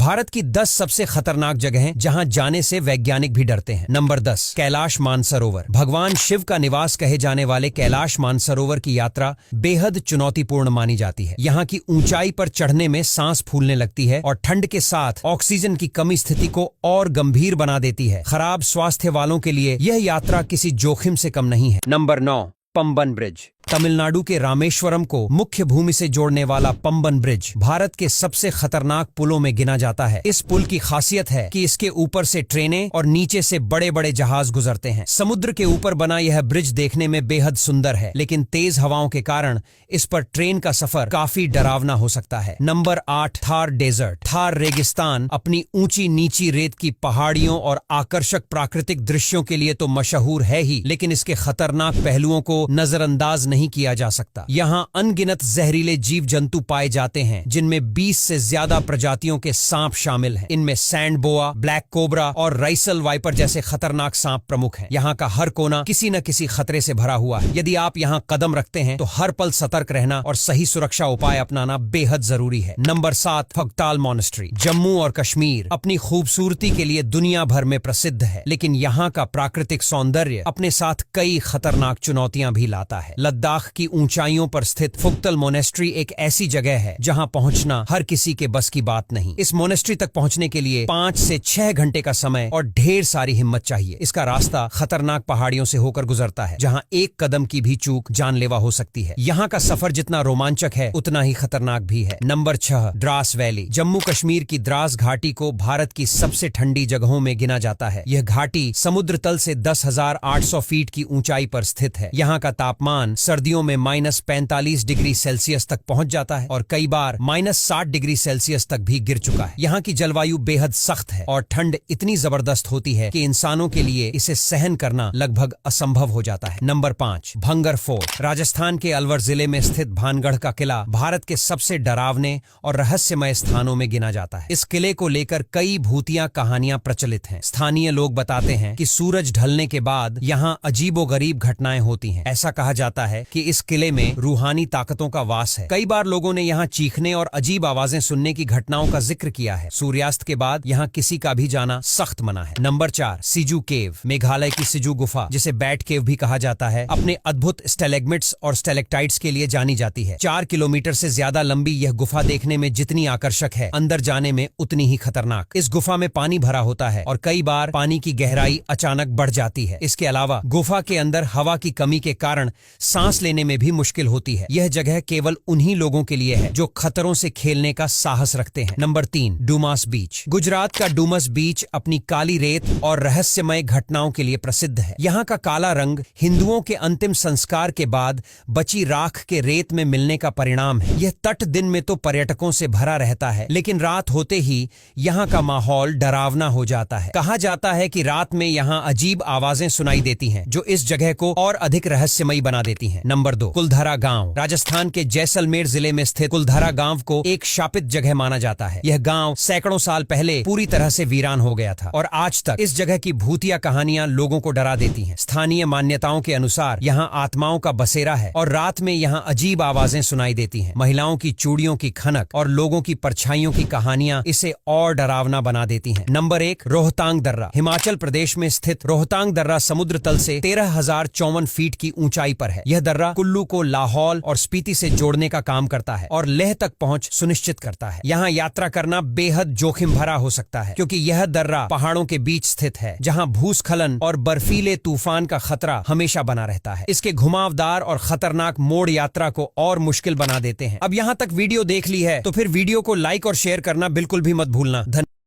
भारत की 10 सबसे खतरनाक जगहें जहां जाने से वैज्ञानिक भी डरते हैं। नंबर 10, कैलाश मानसरोवर। भगवान शिव का निवास कहे जाने वाले कैलाश मानसरोवर की यात्रा बेहद चुनौतीपूर्ण मानी जाती है। यहाँ की ऊंचाई पर चढ़ने में सांस फूलने लगती है और ठंड के साथ ऑक्सीजन की कमी स्थिति को और गंभीर बना देती है। खराब स्वास्थ्य वालों के लिए यह यात्रा किसी जोखिम से कम नहीं है। Number 9, Pamban bridge. तमिलनाडु के रामेश्वरम को मुख्य भूमि से जोड़ने वाला पंबन ब्रिज भारत के सबसे खतरनाक पुलों में गिना जाता है। इस पुल की खासियत है कि इसके ऊपर से ट्रेनें और नीचे से बड़े बड़े जहाज गुजरते हैं। समुद्र के ऊपर बना यह ब्रिज देखने में बेहद सुंदर है, लेकिन तेज हवाओं के कारण इस पर ट्रेन का सफर काफी डरावना हो सकता है। Number 8, Thar desert. थार रेगिस्तान अपनी ऊंची नीची रेत की पहाड़ियों और आकर्षक प्राकृतिक दृश्यों के लिए तो मशहूर है ही, लेकिन इसके खतरनाक पहलुओं को नजरअंदाज नहीं किया जा सकता। यहाँ अनगिनत जहरीले जीव जंतु पाए जाते हैं, जिनमें 20 से ज्यादा प्रजातियों के सांप शामिल हैं। इनमें सैंड बोआ, ब्लैक कोबरा और राइसल वाइपर जैसे खतरनाक सांप प्रमुख हैं। यहाँ का हर कोना किसी न किसी खतरे से भरा हुआ है। यदि आप यहाँ कदम रखते हैं तो हर पल सतर्क रहना और सही सुरक्षा उपाय अपनाना बेहद जरूरी है। Number 7, फगताल monastery. जम्मू और कश्मीर अपनी खूबसूरती के लिए दुनिया भर में प्रसिद्ध है, लेकिन यहाँ का प्राकृतिक सौंदर्य अपने साथ कई खतरनाक चुनौतियां भी लाता है। लद्दाख की ऊंचाइयों पर स्थित फुक्तल मोनेस्ट्री एक ऐसी जगह है जहां पहुंचना हर किसी के बस की बात नहीं। इस मोनेस्ट्री तक पहुंचने के लिए 5 से 6 घंटे का समय और ढेर सारी हिम्मत चाहिए। इसका रास्ता खतरनाक पहाड़ियों से होकर गुजरता है, जहां एक कदम की भी चूक जानलेवा हो सकती है। यहाँ का सफर जितना रोमांचक है उतना ही खतरनाक भी है। Number 6, Dras valley. जम्मू कश्मीर की द्रास घाटी को भारत की सबसे ठंडी जगहों में गिना जाता है। यह घाटी समुद्र तल से 10,800 फीट की ऊंचाई पर स्थित है। यहाँ का तापमान सर्दियों में -45 डिग्री सेल्सियस तक पहुंच जाता है और कई बार -60 डिग्री सेल्सियस तक भी गिर चुका है। यहाँ की जलवायु बेहद सख्त है और ठंड इतनी जबरदस्त होती है कि इंसानों के लिए इसे सहन करना लगभग असंभव हो जाता है। Number 5, bhangar fort. राजस्थान के अलवर जिले में स्थित भानगढ़ का किला भारत के सबसे डरावने और रहस्यमय स्थानों में गिना जाता है। इस किले को लेकर कई भूतिया कहानियां प्रचलित हैं। स्थानीय लोग बताते हैं कि सूरज ढलने के बाद यहाँ अजीबोगरीब घटनाएं होती हैं। ऐसा कहा जाता है कि इस किले में रूहानी ताकतों का वास है। कई बार लोगों ने यहाँ चीखने और अजीब आवाजें सुनने की घटनाओं का जिक्र किया है। सूर्यास्त के बाद यहाँ किसी का भी जाना सख्त मना है। नंबर 4, सिजू केव। मेघालय की सिजू गुफा, जिसे बैट केव भी कहा जाता है, अपने अद्भुत स्टेलेग्मिट्स और स्टेलेक्टाइट्स के लिए जानी जाती है। 4 किलोमीटर से ज्यादा लंबी यह गुफा देखने में जितनी आकर्षक है, अंदर जाने में उतनी ही खतरनाक। इस गुफा में पानी भरा होता है और कई बार पानी की गहराई अचानक बढ़ जाती है। इसके अलावा गुफा के अंदर हवा की कमी के कारण सांस लेने में भी मुश्किल होती है। यह जगह केवल उन्हीं लोगों के लिए है जो खतरों से खेलने का साहस रखते हैं। नंबर 3, डुमास बीच। गुजरात का डुमस बीच अपनी काली रेत और रहस्यमय घटनाओं के लिए प्रसिद्ध है। यहाँ का काला रंग हिंदुओं के अंतिम संस्कार के बाद बची राख के रेत में मिलने का परिणाम है। यह तट दिन में तो पर्यटकों से भरा रहता है, लेकिन रात होते ही यहाँ का माहौल डरावना हो जाता है। कहा जाता है कि रात में यहाँ अजीब आवाजें सुनाई देती हैं, जो इस जगह को और अधिक रहस्यमयी बना देती हैं। नंबर 2, कुलधरा गांव। राजस्थान के जैसलमेर जिले में स्थित कुलधरा गांव को एक शापित जगह माना जाता है। यह गांव सैकड़ों साल पहले पूरी तरह से वीरान हो गया था और आज तक इस जगह की भूतिया कहानियां लोगों को डरा देती हैं। स्थानीय मान्यताओं के अनुसार यहाँ आत्माओं का बसेरा है और रात में यहाँ अजीब आवाजें सुनाई देती हैं। महिलाओं की चूड़ियों की खनक और लोगों की परछाइयों की कहानियां इसे और डरावना बना देती हैं। नंबर 1, रोहतांग दर्रा। हिमाचल प्रदेश में स्थित रोहतांग दर्रा समुद्र तल से 13,054 फीट की ऊंचाई पर है। यह दर्रा कुल्लू को लाहौल और स्पीति से जोड़ने का काम करता है और लेह तक पहुंच सुनिश्चित करता है। यहाँ यात्रा करना बेहद जोखिम भरा हो सकता है, क्योंकि यह दर्रा पहाड़ों के बीच स्थित है, जहाँ भूस्खलन और बर्फीले तूफान का खतरा हमेशा बना रहता है। इसके घुमावदार और खतरनाक मोड़ यात्रा को और मुश्किल बना देते हैं। अब यहाँ तक वीडियो देख ली है तो फिर वीडियो को लाइक और शेयर करना बिल्कुल भी मत भूलना।